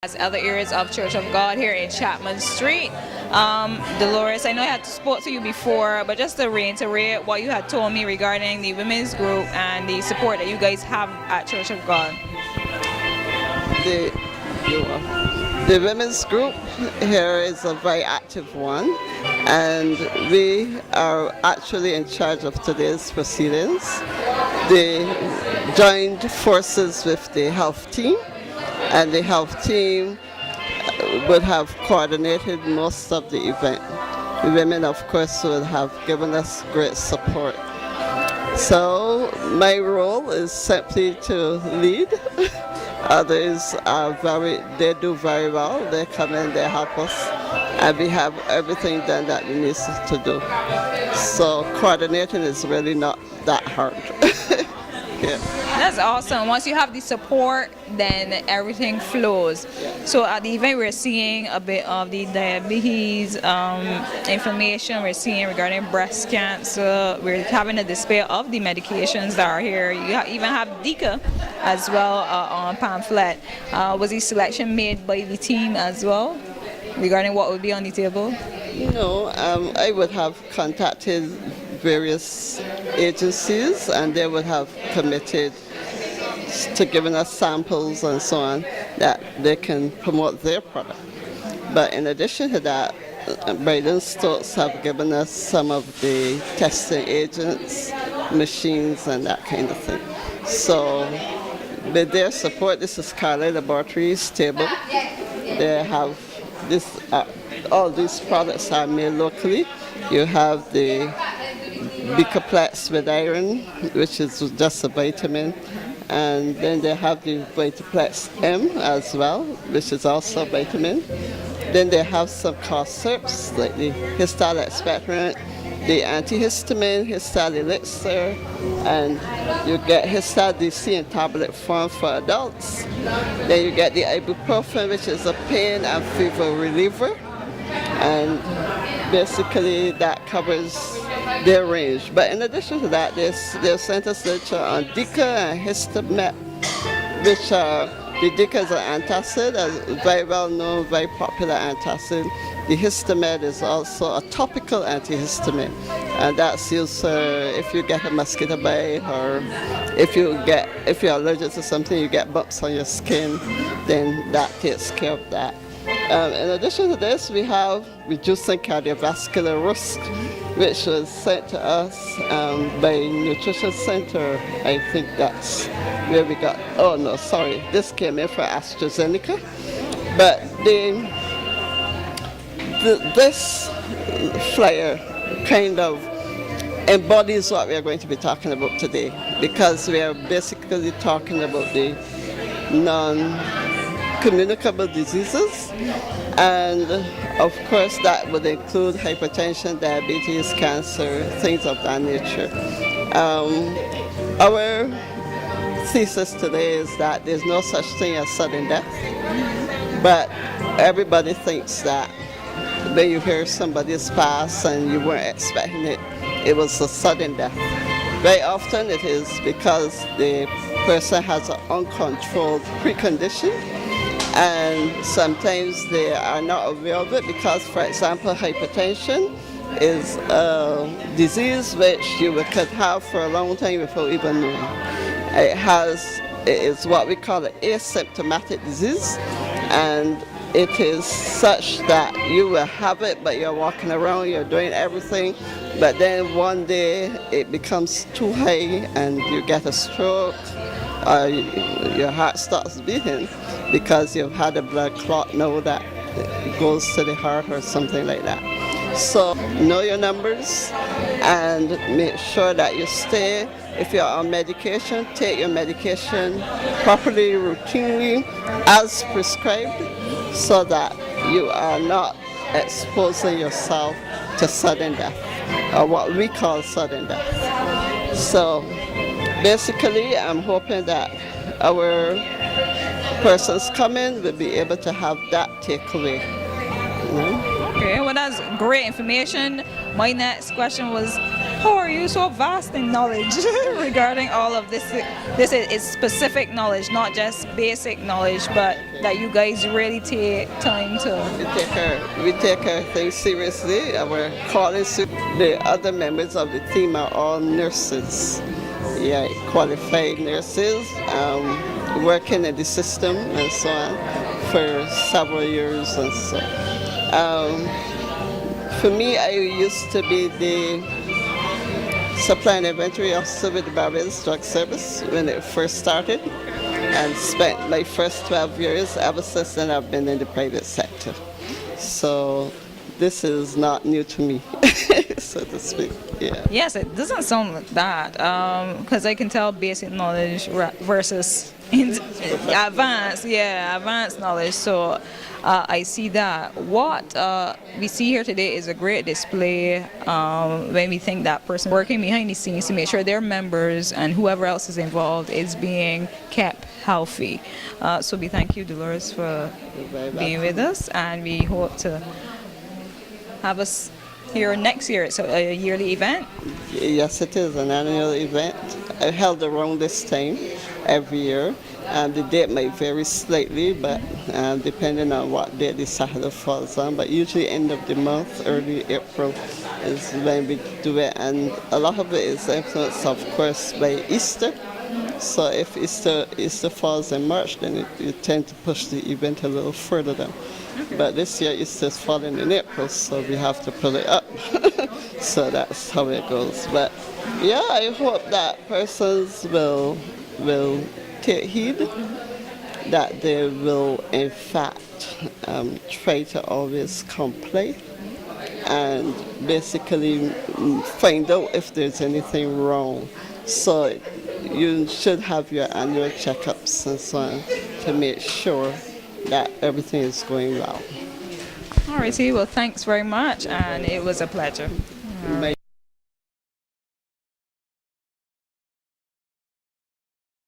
as other areas of Church of God here in Chapman Street. Delores, I know I had spoke to you before, but just to reiterate what you had told me regarding the women's group and the support that you guys have at Church of God. The women's group here is a very active one, and we are actually in charge of today's proceedings. They joined forces with the health team, and the health team would have coordinated most of the event. The women, of course, would have given us great support. So my role is simply to lead. Others they do very well. They come in, they help us, and we have everything done that we need to do. So coordinating is really not that hard. Yeah. That's awesome. Once you have the support, then everything flows. Yeah. So at the event, we're seeing a bit of the diabetes information. We're seeing regarding breast cancer. We're having a display of the medications that are here. You even have DICA as well on pamphlet. Was the selection made by the team as well regarding what would be on the table? No, I would have contacted various agencies, and they would have committed to giving us samples and so on that they can promote their product. But in addition to that, Braden Stokes have given us some of the testing agents, machines, and that kind of thing. So with their support, this is Carla Laboratories table. They have this. All these products are made locally. You have the Bicaplex with iron, which is just a vitamin, and then they have the Vitaplex M as well, which is also a vitamin. Then they have some cough syrups like the Histal Expectorant, the antihistamine, Histal Elixir, and you get Histal DC in tablet form for adults. Then you get the ibuprofen, which is a pain and fever reliever, and basically that covers their range. But in addition to that, they've sent us literature on DICA and Histamet, which are, the DICA is an antacid, a very well known, very popular antacid. The Histamet is also a topical antihistamine, and that's used if you get a mosquito bite, or if you're allergic to something, you get bumps on your skin, then that takes care of that. In addition to this, we have reducing cardiovascular risk, which was sent to us by Nutrition Center. I think that's where we got, oh no, sorry, this came in for AstraZeneca. But this flyer kind of embodies what we are going to be talking about today, because we are basically talking about the non-communicable diseases, and of course that would include hypertension, diabetes, cancer, things of that nature. Our thesis today is that there's no such thing as sudden death, but everybody thinks that when you hear somebody's pass and you weren't expecting it, it was a sudden death. Very often it is because the person has an uncontrolled precondition, and sometimes they are not aware of it because, for example, hypertension is a disease which you could have for a long time without even knowing. It is what we call an asymptomatic disease, and it is such that you will have it, but you're walking around, you're doing everything, but then one day it becomes too high and you get a stroke, or your heart stops beating because you've had a blood clot now that goes to the heart or something like that. So know your numbers and make sure that you stay. If you're on medication, take your medication properly, routinely, as prescribed, so that you are not exposing yourself to sudden death, or what we call sudden death. So basically, I'm hoping that our persons coming will be able to have that takeaway. Okay, well, that's great information. My next question was, how are you so vast in knowledge regarding all of this? This is specific knowledge, not just basic knowledge, but that you guys really take time to? We take our things seriously. Our college, the other members of the team are all nurses. Yeah, qualified nurses, working in the system and so on for several years and so. For me, I used to be the supply and inventory officer with the Barbados Drug Service when it first started, and spent my first 12 years. Ever since then, I've been in the private sector. So this is not new to me, so to speak. Yeah. Yes, it doesn't sound like that, because I can tell basic knowledge versus advanced knowledge. So I see that. What we see here today is a great display when we think that person working behind the scenes to make sure their members and whoever else is involved is being kept healthy. So we thank you, Delores, for being with us, and we hope to have us here next year. It's a yearly event. Yes, it is an annual event. I held around this time every year. The date might vary slightly, but depending on what day the Saturday falls on. But usually end of the month, early April is when we do it. And a lot of it is influenced, of course, by Easter. So if Easter falls in March, then you tend to push the event a little further down. But this year Easter's falling in April, so we have to pull it up. So that's how it goes. But yeah, I hope that persons will take heed, that they will in fact try to always comply and basically find out if there's anything wrong. So you should have your annual checkups and so on to make sure that everything is going well. All righty, well, thanks very much, and it was a pleasure.